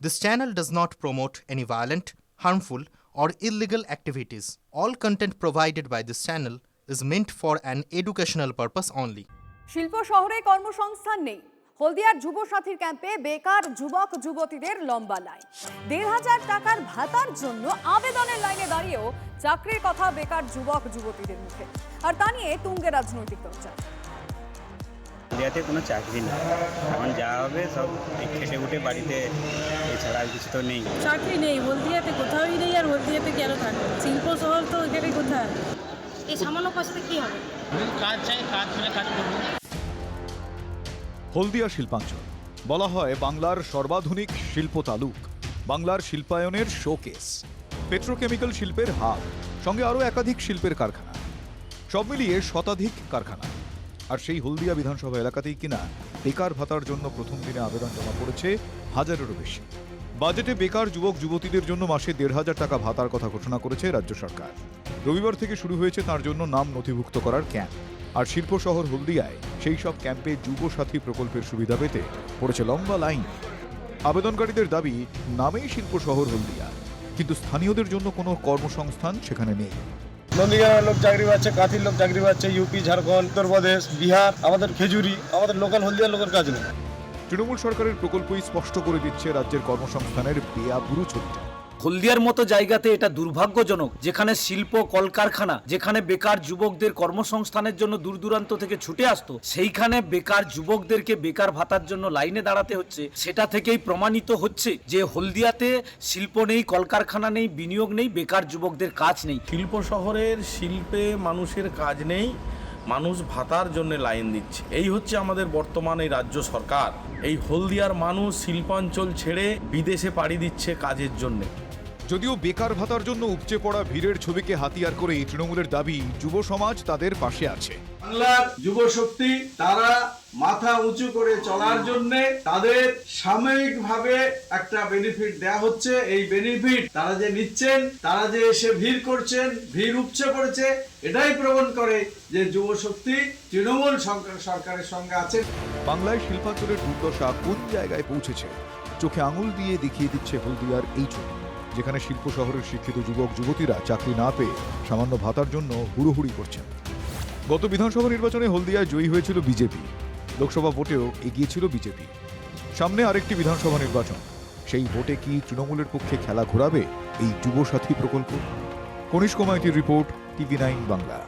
This channel does not promote any violent, harmful, or illegal activities. All content provided by this channel is meant for an educational purpose only. শিল্প শহরে কর্মসংস্থান নেই। হলদিয়ার যুব সাথীর ক্যাম্পে বেকার যুবক যুবতীদের লম্বা লাইন। ১,৫০০ টাকার ভাতার জন্য আবেদনের লাইনে দাঁড়িয়েও চাকরির কথা বেকার যুবক যুবতীদের মুখে। আর তা নিয়ে তুঙ্গে রাজনৈতিক চর্চা। হলদিয়াতে কোনো চাকরি নেই, এখন যা হবে সব খেটে উঠে বাড়িতে, এছাড়া আর কিছু তো নেই। চাকরি নেই হলদিয়াতে, কোথাওই নেই। আর হলদিয়াতে কেন থাকবে? শিল্প শহর তো এখানে কোথায়? এই সামান্য পয়সাতে কি হবে? কাজ চাই, কাজ পেলে কাজ করবো। হলদিয়া শিল্পাঞ্চল বলা হয় বাংলার সর্বাধুনিক শিল্প তালুক, বাংলার শিল্পায়নের শোকেস, পেট্রোকেমিক্যাল শিল্পের হাব, সঙ্গে আরও একাধিক শিল্পের কারখানা, সব মিলিয়ে শতাধিক কারখানা। আর সেই হলদিয়া বিধানসভা এলাকাতেই কিনা বেকার ভাতার জন্য প্রথম দিনে আবেদন জমা পড়েছে 1000-এরও বেশি। বাজেটে বেকার যুবক যুবতীদের জন্য মাসে ১,৫০০ টাকা ভাতার কথা ঘোষণা করেছে রাজ্য সরকার। রবিবার থেকে শুরু হয়েছে তার জন্য নাম নথিভুক্ত করার ক্যাম্প। আর শিল্প শহর হলদিয়ায় সেই সব ক্যাম্পে যুব সাথী প্রকল্পের সুবিধা পেতে পড়েছে লম্বা লাইন। আবেদনকারীদের দাবি, নামেই শিল্প শহর হলদিয়া, কিন্তু স্থানীয়দের জন্য কোনো কর্মসংস্থান সেখানে নেই। নন্দীগ্রামের লোক চাকরি পাচ্ছে, কাঁথির লোক চাকরি পাচ্ছে, ইউপি, ঝাড়খণ্ড, উত্তরপ্রদেশ, বিহার, আমাদের খেজুরি, আমাদের লোকাল হলদিয়ার লোকের কাজ নেই। তৃণমূল সরকারের প্রকল্পই স্পষ্ট করে দিচ্ছে রাজ্যের কর্মসংস্থানের বেআবুরু ছবিটা। হলদিয়ার মতো জায়গাতে এটা দুর্ভাগ্যজনক, যেখানে শিল্প কলকারখানা, যেখানে বেকার যুবকদের কর্মসংস্থানের জন্য দূর দূরান্ত থেকে ছুটে আসতো, সেইখানে বেকার যুবকদেরকে বেকার ভাতার জন্য লাইনে দাঁড়াতে হচ্ছে। সেটা থেকেই প্রমাণিত হচ্ছে যে হলদিয়াতে শিল্প নেই, কলকারখানা নেই, বিনিয়োগ নেই, বেকার যুবকদের কাজ নেই। শিল্প শহরের শিল্পে মানুষের কাজ নেই, মানুষ ভাতার জন্য লাইন দিচ্ছে। এই হচ্ছে আমাদের বর্তমান এই রাজ্য সরকার। এই হলদিয়ার মানুষ শিল্পাঞ্চল ছেড়ে বিদেশে পাড়ি দিচ্ছে কাজের জন্য। যদিও বেকার ভাতার জন্য উপচে পড়া ভিড়ের ছবিকে হাতিয়ার করে তৃণমূলের দাবি, যুব সমাজ তাদের পাশে আছে। বাংলার যুব শক্তি তারা মাথা উঁচু করে চলার জন্য তাদের সাময়িকভাবে একটা বেনিফিট দেয়া হচ্ছে। এই বেনিফিট তারা যে নিচ্ছেন, তারা যে এসে ভিড় করছেন, ভিড় উপচে পড়েছে, এটাই প্রমাণ করে যে যুব শক্তি তৃণমূল সরকারের সঙ্গে আছে। বাংলায় শিল্পাঞ্চলের দুর্দশা কোন জায়গায় পৌঁছেছে চোখে আঙুল দিয়ে দেখিয়ে দিচ্ছে হলদিয়ার এই ছবি, যেখানে শিল্প শহরের শিক্ষিত যুবক যুবতীরা চাকরি না পেয়ে সামান্য ভাতার জন্য হুড়োহুড়ি করছেন। গত বিধানসভা নির্বাচনে হলদিয়ায় জয়ী হয়েছিল বিজেপি, লোকসভা ভোটেও এগিয়েছিল বিজেপি। সামনে আরেকটি বিধানসভা নির্বাচন, সেই ভোটে কি তৃণমূলের পক্ষে খেলা ঘোরাবে এই যুব সাথী প্রকল্প? কনিষ্ক মাইতির রিপোর্ট, TV9 বাংলা।